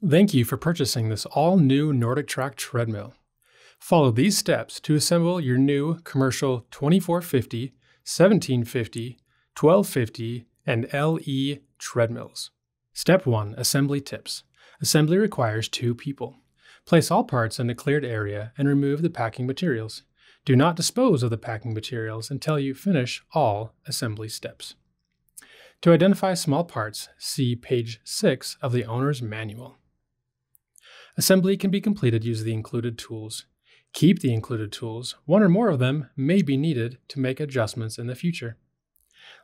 Thank you for purchasing this all-new NordicTrack treadmill. Follow these steps to assemble your new commercial 2450, 1750, 1250, and LE treadmills. Step 1. Assembly tips. Assembly requires 2 people. Place all parts in a cleared area and remove the packing materials. Do not dispose of the packing materials until you finish all assembly steps. To identify small parts, see page 6 of the owner's manual. Assembly can be completed using the included tools. Keep the included tools. One or more of them may be needed to make adjustments in the future.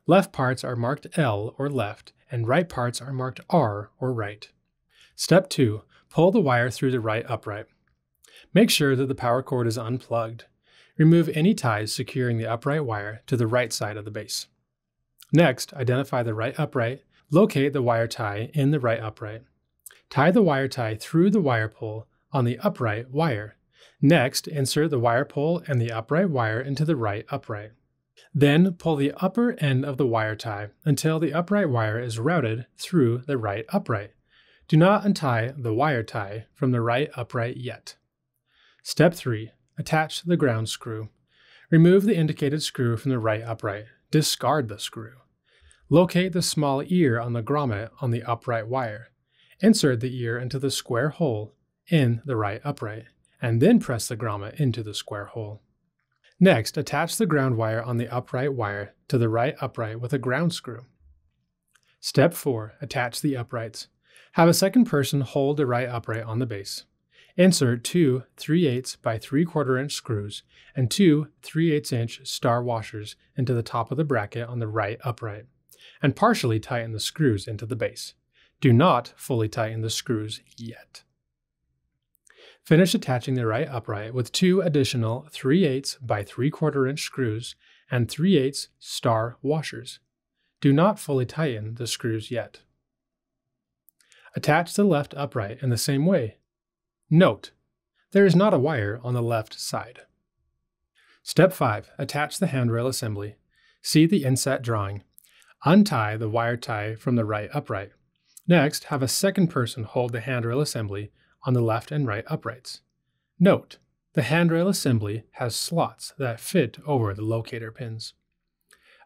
Left parts are marked L or left, and right parts are marked R or right. Step 2. Pull the wire through the right upright. Make sure that the power cord is unplugged. Remove any ties securing the upright wire to the right side of the base. Next, identify the right upright. Locate the wire tie in the right upright. Tie the wire tie through the wire pull on the upright wire. Next, insert the wire pull and the upright wire into the right upright. Then pull the upper end of the wire tie until the upright wire is routed through the right upright. Do not untie the wire tie from the right upright yet. Step 3. Attach the ground screw. Remove the indicated screw from the right upright. Discard the screw. Locate the small ear on the grommet on the upright wire. Insert the ear into the square hole in the right upright, and then press the grommet into the square hole. Next, attach the ground wire on the upright wire to the right upright with a ground screw. Step 4. Attach the uprights. Have a second person hold the right upright on the base. Insert 2 3/8 by 3/4 inch screws and 2 3/8 inch star washers into the top of the bracket on the right upright, and partially tighten the screws into the base. Do not fully tighten the screws yet. Finish attaching the right upright with 2 additional 3/8 by 3/4 inch screws and 3/8 star washers. Do not fully tighten the screws yet. Attach the left upright in the same way. Note: there is not a wire on the left side. Step 5. Attach the handrail assembly. See the inset drawing. Untie the wire tie from the right upright. Next, have a second person hold the handrail assembly on the left and right uprights. Note: the handrail assembly has slots that fit over the locator pins.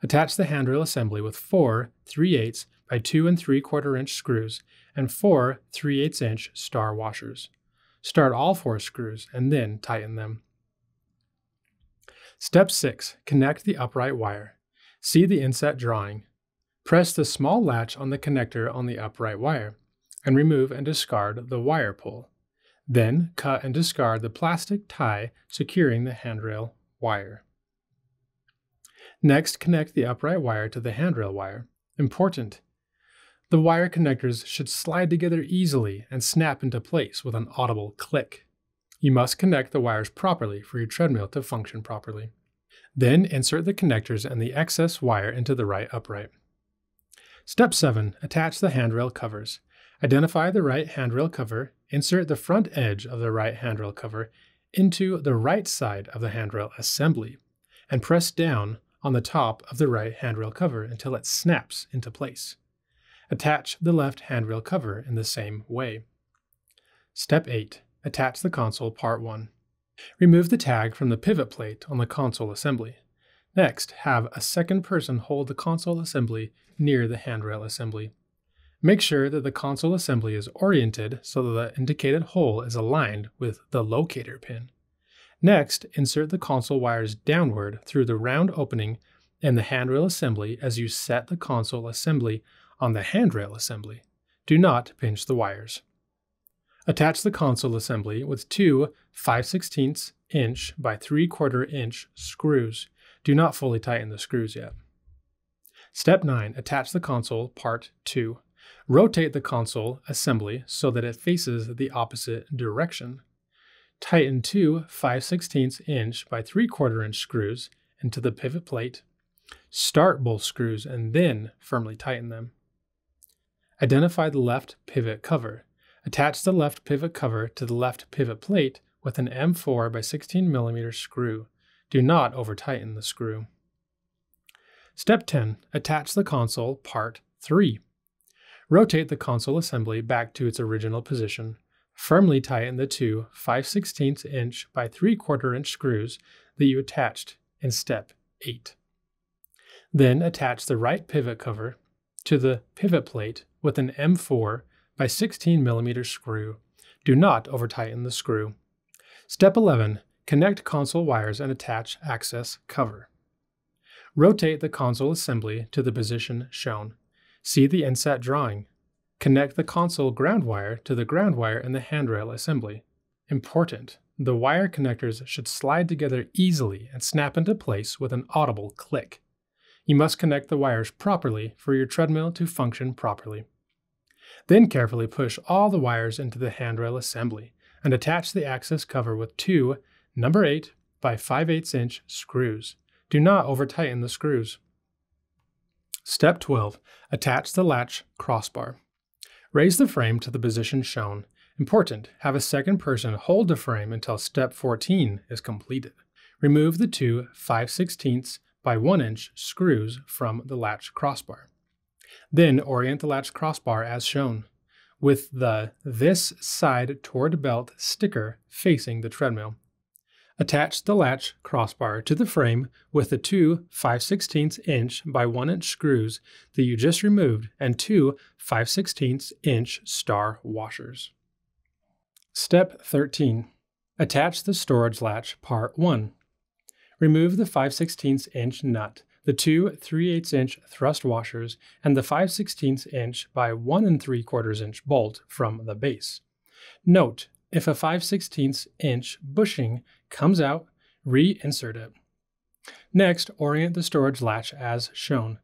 Attach the handrail assembly with 4 3/8 by 2 3/4 inch screws and 4 3/8 inch star washers. Start all 4 screws and then tighten them. Step 6. Connect the upright wire. See the inset drawing. Press the small latch on the connector on the upright wire and remove and discard the wire pull. Then cut and discard the plastic tie securing the handrail wire. Next, connect the upright wire to the handrail wire. Important: the wire connectors should slide together easily and snap into place with an audible click. You must connect the wires properly for your treadmill to function properly. Then insert the connectors and the excess wire into the right upright. Step 7. Attach the handrail covers. Identify the right handrail cover, insert the front edge of the right handrail cover into the right side of the handrail assembly, and press down on the top of the right handrail cover until it snaps into place. Attach the left handrail cover in the same way. Step 8. Attach the console part 1. Remove the tag from the pivot plate on the console assembly. Next, have a second person hold the console assembly near the handrail assembly. Make sure that the console assembly is oriented so that the indicated hole is aligned with the locator pin. Next, insert the console wires downward through the round opening in the handrail assembly as you set the console assembly on the handrail assembly. Do not pinch the wires. Attach the console assembly with 2 5/16 inch by 3/4 inch screws. Do not fully tighten the screws yet. Step 9. Attach the console part 2. Rotate the console assembly so that it faces the opposite direction. Tighten 2 5/16 inch by 3/4 inch screws into the pivot plate. Start both screws and then firmly tighten them. Identify the left pivot cover. Attach the left pivot cover to the left pivot plate with an M4 by 16 mm screw. Do not over-tighten the screw. Step 10. Attach the console part 3. Rotate the console assembly back to its original position. Firmly tighten the two 5/16 inch by 3/4 inch screws that you attached in step 8. Then attach the right pivot cover to the pivot plate with an M4 by 16 mm screw. Do not over-tighten the screw. Step 11. Connect console wires and attach access cover. Rotate the console assembly to the position shown. See the inset drawing. Connect the console ground wire to the ground wire in the handrail assembly. Important: the wire connectors should slide together easily and snap into place with an audible click. You must connect the wires properly for your treadmill to function properly. Then carefully push all the wires into the handrail assembly and attach the access cover with two number 8 by 5/8 inch screws. Do not over-tighten the screws. Step 12. Attach the latch crossbar. Raise the frame to the position shown. Important: have a second person hold the frame until step 14 is completed. Remove the two 5/16 by 1 inch screws from the latch crossbar. Then orient the latch crossbar as shown, with the "this side toward belt" sticker facing the treadmill. Attach the latch crossbar to the frame with the two 5/16 inch by 1 inch screws that you just removed and two 5/16 inch star washers. Step 13. Attach the storage latch part 1. Remove the 5/16 inch nut, the two 3/8 inch thrust washers, and the 5/16 inch by 1 3/4 inch bolt from the base. Note: if a 5/16 inch bushing comes out, reinsert it. Next, orient the storage latch as shown.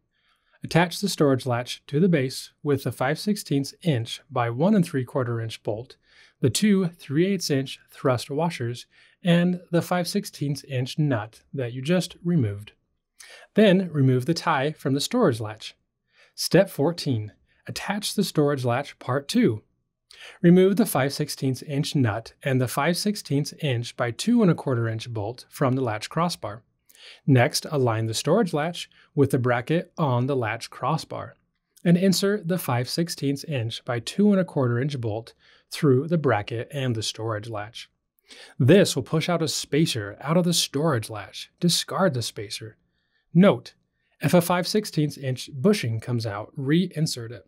Attach the storage latch to the base with the 5/16 inch by 1 3/4 inch bolt, the two 3/8 inch thrust washers, and the 5/16 inch nut that you just removed. Then remove the tie from the storage latch. Step 14. Attach the storage latch part 2. Remove the 5/16 inch nut and the 5/16 inch by 2 1/4 inch bolt from the latch crossbar. Next, align the storage latch with the bracket on the latch crossbar and insert the 5/16 inch by 2 1/4 inch bolt through the bracket and the storage latch. This will push out a spacer out of the storage latch. Discard the spacer. Note: if a 5/16 inch bushing comes out, reinsert it.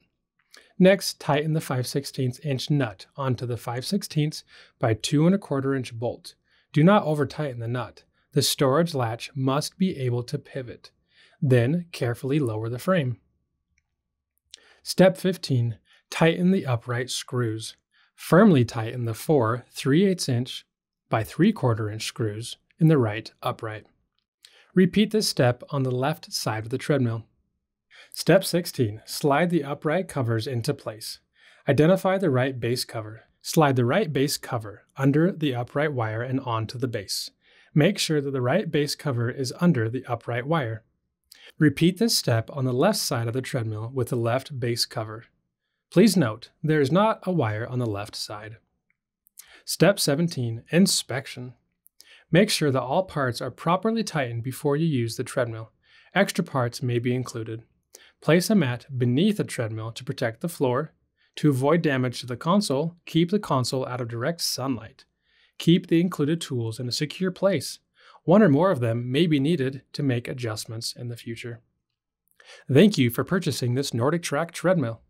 Next, tighten the 5/16 inch nut onto the 5/16 by 2 1/4 inch bolt. Do not over-tighten the nut. The storage latch must be able to pivot. Then carefully lower the frame. Step 15. Tighten the upright screws. Firmly tighten the four 3/8 inch by 3/4 inch screws in the right upright. Repeat this step on the left side of the treadmill. Step 16. Slide the upright covers into place. Identify the right base cover. Slide the right base cover under the upright wire and onto the base. Make sure that the right base cover is under the upright wire. Repeat this step on the left side of the treadmill with the left base cover. Please note, there is not a wire on the left side. Step 17. Inspection. Make sure that all parts are properly tightened before you use the treadmill. Extra parts may be included. Place a mat beneath the treadmill to protect the floor. To avoid damage to the console, keep the console out of direct sunlight. Keep the included tools in a secure place. One or more of them may be needed to make adjustments in the future. Thank you for purchasing this NordicTrack treadmill.